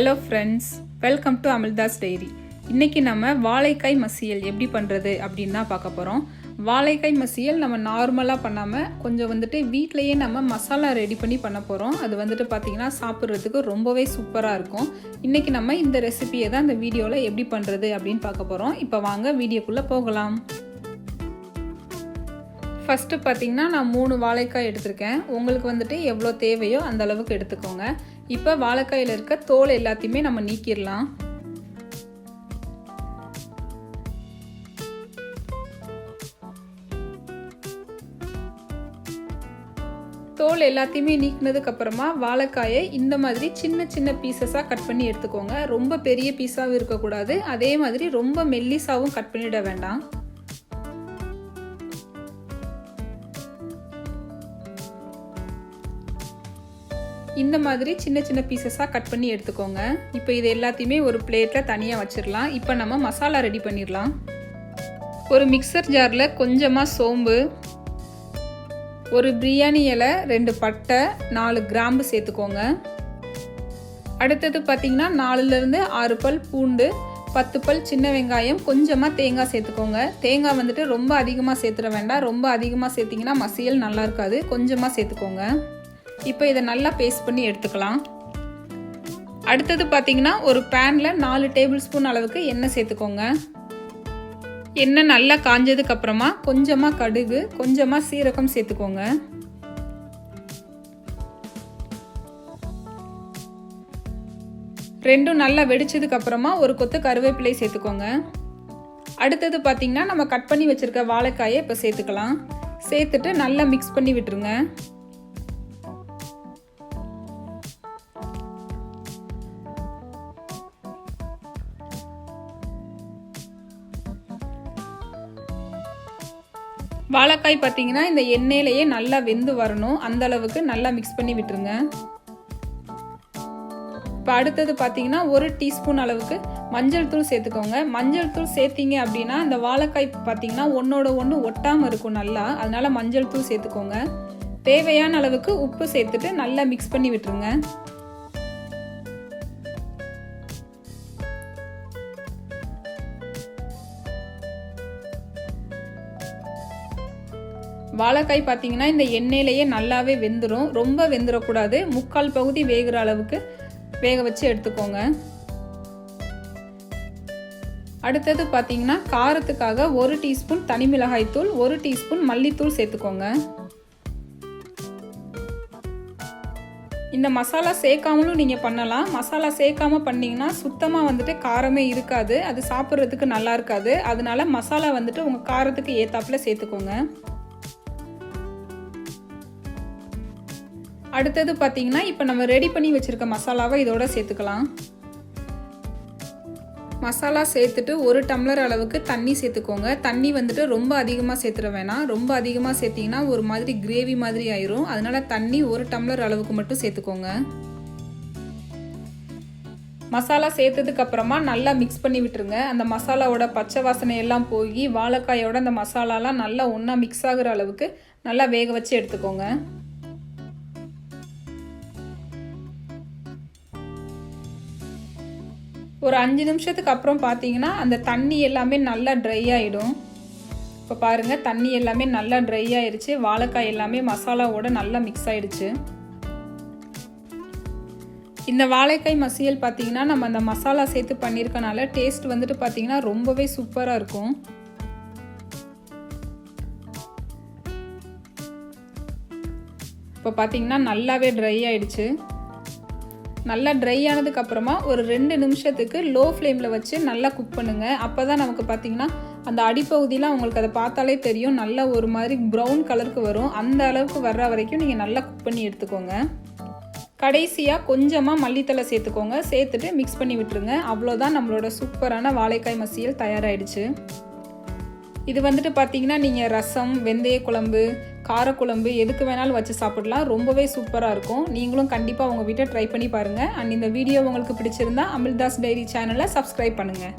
Hello friends, welcome to Amritha's diary. இன்றைக்கி நம்ம வாழைக்காய் மசியல் எப்படி பண்ணுறது அப்படின்னு தான் பார்க்க போகிறோம். வாழைக்காய் மசியல் நம்ம நார்மலாக பண்ணாமல் கொஞ்சம் வீட்டிலையே நம்ம மசாலா ரெடி பண்ணி பண்ண போகிறோம். அது பார்த்திங்கன்னா சாப்பிட்றதுக்கு ரொம்பவே சூப்பராக இருக்கும். இன்றைக்கி நம்ம இந்த ரெசிபியை தான் இந்த வீடியோவில் எப்படி பண்ணுறது அப்படின்னு பார்க்க போகிறோம். இப்போ வாங்க வீடியோக்குள்ளே போகலாம். ஃபஸ்ட்டு பார்த்திங்கன்னா நான் 3 வாழைக்காய் எடுத்திருக்கேன். உங்களுக்கு எவ்வளோ தேவையோ அந்த அளவுக்கு எடுத்துக்கோங்க. இப்போ வாழைக்காயில் இருக்க தோல் எல்லாத்தையுமே நம்ம நீக்கிடலாம். தோல் எல்லாத்தையுமே நீக்கினதுக்கப்புறமா வாழைக்காயை இந்த மாதிரி சின்ன சின்ன பீசஸாக கட் பண்ணி எடுத்துக்கோங்க. ரொம்ப பெரிய பீஸாகவும் இருக்கக்கூடாது, அதே மாதிரி ரொம்ப மெல்லிசாவும் கட் பண்ணிட வேண்டாம். இந்த மாதிரி சின்ன சின்ன பீசஸாக கட் பண்ணி எடுத்துக்கோங்க. இப்போ இது எல்லாத்தையுமே ஒரு பிளேட்டில் தனியாக வச்சிடலாம். இப்போ நம்ம மசாலா ரெடி பண்ணிடலாம். ஒரு மிக்சர் ஜாரில் கொஞ்சமாக சோம்பு, ஒரு பிரியாணி இலை, 2 பட்டை, 4 கிராம்பு சேர்த்துக்கோங்க. அடுத்தது பார்த்திங்கன்னா 4லேருந்து 6 பல் பூண்டு, 10 பல் சின்ன வெங்காயம், கொஞ்சமாக தேங்காய் சேர்த்துக்கோங்க. தேங்காய் ரொம்ப அதிகமாக சேர்த்துட வேண்டாம். ரொம்ப அதிகமாக சேர்த்திங்கன்னா மசியல் நல்லா இருக்காது. கொஞ்சமாக சேர்த்துக்கோங்க. இப்போ இதை நல்லா பேஸ்ட் பண்ணி எடுத்துக்கலாம். அடுத்தது பார்த்திங்கன்னா ஒரு பேனில் 4 டேபிள் ஸ்பூன் அளவுக்கு எண்ணெய் சேர்த்துக்கோங்க. எண்ணெய் நல்லா காஞ்சதுக்கப்புறமா கொஞ்சமாக கடுகு, கொஞ்சமாக சீரகம் சேர்த்துக்கோங்க. ரெண்டும் நல்லா வெடிச்சதுக்கப்புறமா ஒரு கொத்து கருவேப்பிலை சேர்த்துக்கோங்க. அடுத்தது பார்த்திங்கன்னா நம்ம கட் பண்ணி வச்சுருக்க வாழைக்காயை இப்போ சேர்த்துக்கலாம். சேர்த்துட்டு நல்லா மிக்ஸ் பண்ணி விட்டுருங்க. வாழைக்காய் பார்த்தீங்கன்னா இந்த எண்ணெயிலேயே நல்லா வெந்து வரணும். அந்த அளவுக்கு நல்லா மிக்ஸ் பண்ணி விட்டுருங்க. இப்போ அடுத்தது பார்த்தீங்கன்னா 1 டீஸ்பூன் அளவுக்கு மஞ்சள் தூள் சேர்த்துக்கோங்க. மஞ்சள் தூள் சேர்த்திங்க அப்படின்னா இந்த வாழைக்காய் பார்த்தீங்கன்னா ஒன்றோட ஒன்று ஒட்டாமல் இருக்கும் நல்லா. அதனால மஞ்சள் தூள் சேர்த்துக்கோங்க. தேவையான அளவுக்கு உப்பு சேர்த்துட்டு நல்லா மிக்ஸ் பண்ணி விட்டுருங்க. வாழைக்காய் பார்த்தீங்கன்னா இந்த எண்ணெயிலேயே நல்லாவே வெந்துடும். ரொம்ப வெந்துடக்கூடாது. 3/4 பகுதி வேகிற அளவுக்கு வேக வச்சு எடுத்துக்கோங்க. அடுத்தது பார்த்தீங்கன்னா காரத்துக்காக 1 டீஸ்பூன் தனி மிளகாய் தூள், 1 டீஸ்பூன் மல்லித்தூள் சேர்த்துக்கோங்க. இந்த மசாலா சேர்க்காமலும் நீங்கள் பண்ணலாம். மசாலா சேர்க்காம பண்ணிங்கன்னா சுத்தமாக காரமே இருக்காது. அது சாப்பிட்றதுக்கு நல்லா இருக்காது. அதனால மசாலா உங்கள் காரத்துக்கு ஏற்றாப்புல சேர்த்துக்கோங்க. அடுத்தது பார்த்தீங்கன்னா இப்போ நம்ம ரெடி பண்ணி வச்சுருக்க மசாலாவை இதோட சேர்த்துக்கலாம். மசாலா சேர்த்துட்டு 1 டம்ளர் அளவுக்கு தண்ணி சேர்த்துக்கோங்க. தண்ணி ரொம்ப அதிகமாக சேர்த்துட வேணாம். ரொம்ப அதிகமாக சேர்த்திங்கன்னா ஒரு மாதிரி கிரேவி மாதிரி ஆயிரும். அதனால தண்ணி 1 டம்ளர் அளவுக்கு மட்டும் சேர்த்துக்கோங்க. மசாலா சேர்த்ததுக்கு அப்புறமா நல்லா மிக்ஸ் பண்ணி விட்டுருங்க. அந்த மசாலாவோட பச்சை வாசனை எல்லாம் போய் வாழைக்காயோட அந்த மசாலாலாம் நல்லா ஒன்றா மிக்ஸ் ஆகுற அளவுக்கு நல்லா வேக வச்சு எடுத்துக்கோங்க. ஒரு 5 நிமிஷத்துக்கு அப்புறம் பார்த்தீங்கன்னா அந்த தண்ணி எல்லாமே நல்லா ட்ரை ஆகிடும். இப்போ பாருங்கள், தண்ணி எல்லாமே நல்லா ட்ரை ஆயிடுச்சு. வாழைக்காய் எல்லாமே மசாலாவோட நல்லா மிக்ஸ் ஆகிடுச்சு. இந்த வாழைக்காய் மசியல் பார்த்தீங்கன்னா நம்ம அந்த மசாலா சேர்த்து பண்ணியிருக்கனால டேஸ்ட் பார்த்தீங்கன்னா ரொம்பவே சூப்பராக இருக்கும். இப்போ பார்த்தீங்கன்னா நல்லாவே ட்ரை ஆயிடுச்சு. நல்லா ட்ரை ஆனதுக்கப்புறமா ஒரு 2 நிமிஷத்துக்கு லோ ஃப்ளேமில் வச்சு நல்லா குக் பண்ணுங்கள். அப்போ தான் நமக்கு பார்த்திங்கன்னா அந்த அடிப்பகுதியெலாம் உங்களுக்கு அதை பார்த்தாலே தெரியும். நல்லா ஒரு மாதிரி ப்ரௌன் கலருக்கு வரும். அந்த அளவுக்கு வர்ற வரைக்கும் நீங்கள் நல்லா குக் பண்ணி எடுத்துக்கோங்க. கடைசியாக கொஞ்சமாக மல்லித்தலை சேர்த்துக்கோங்க. சேர்த்துட்டு மிக்ஸ் பண்ணி விட்டுருங்க. அவ்வளோதான், நம்மளோட சூப்பரான வாழைக்காய் மசியல் தயாராகிடுச்சு. இது பார்த்திங்கன்னா நீங்கள் ரசம், வெந்தய குழம்பு, காரக்குழம்பு எதுக்கு வேணாலும் வச்சு சாப்பிடலாம். ரொம்பவே சூப்பராக இருக்கும். நீங்களும் கண்டிப்பாக உங்கள் வீட்டை ட்ரை பண்ணி பாருங்கள். அண்ட் இந்த வீடியோ உங்களுக்கு பிடிச்சிருந்தா அமிர்தாஸ் டைரி சேனலை சப்ஸ்கிரைப் பண்ணுங்கள்.